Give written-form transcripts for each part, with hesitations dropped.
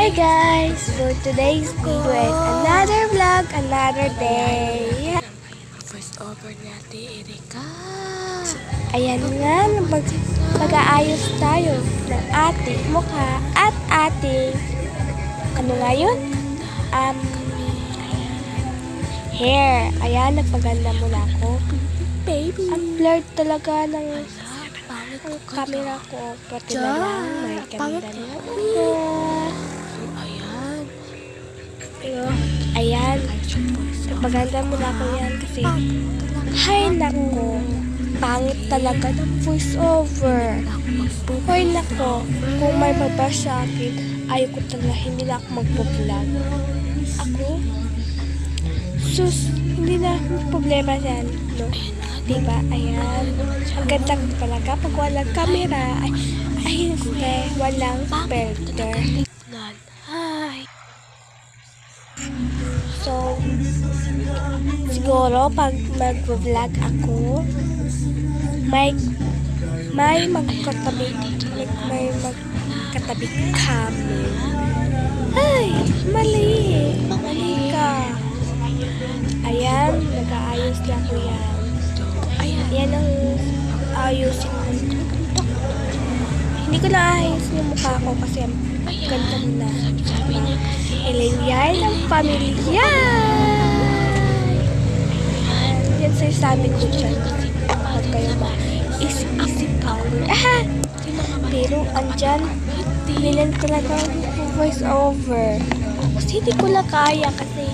Hi guys! So today's video is another vlog, another day. First over natin, Erika. Ayan nga, mag-aayos tayo ng ating mukha at ating, ano nga yun? Hair. Ayan, nagpaganda muna ako. Baby. Ang blurred talaga ng Pangit ang ka camera dyan. ko. Pati na lang, may Pangit ganda ka. na ako. Ayan. Ayan, nagpaganda muna ako yan kasi hay nako, pangit talaga ng voiceover. Hoy nako, kung may babash sa akin, ayaw ko talaga, hindi na ako magpo-vlog. Ako? Sus, hindi na problema yan, no? Diba? Ayan. Ang ganda ko talaga pag walang camera. Ay, hindi. Walang filter. Hi. So, siguro pag mag-vlog ako, may magkatabi kami. Ay, mali. Mali ka. Ayan, nag-aayos na ako yan. Yan ang ayusin ko. Hindi ko na-ayos yung mukha ko kasi ganda mo na. Ilingay ng pamilya. Yan sa sabi ko dyan. Huwag kayo isip-isip color. Pero andyan, bilan ko na ng voice over. Kasi hindi ko na kaya kasi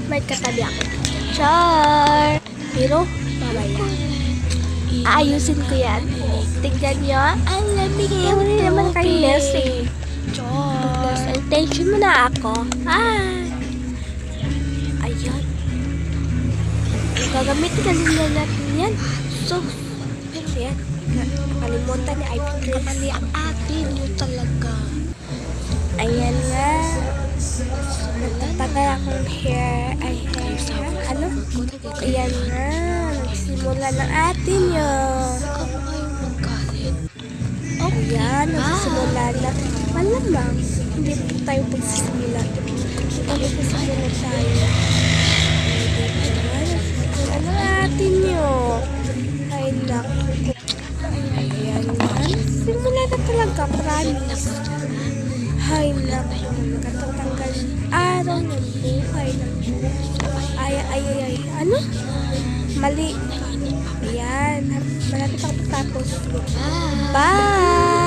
may katabi ako. Char! Pero, mamaya. Aayusin ko yan. Tignan nyo. Ang lamig. Hindi naman kayo nursing. Nurse attention mo na ako. Ayan. Gagamitin ka nila natin yan. So, pero yan. Nakalimutan ni Ivy Grace. Mali ang atin mo talaga. Ayan nga. Nagtatagal akong hair. Ano? Ayan nga. Nagsimula ng atin yun. Huwag mo kayong magkalit. Ayan, nagsimula na. Malamang, hindi tayo pagsisimula. Pagsisimula tayo. Nagsimula ng atin yun. Ay, naku. Ayan nga. Simula na talaga, promise. Ay, naku. Katatanggal araw ng buhay ng ay. Ano? Mali. Ayan. Malapit ako tapos. Bye!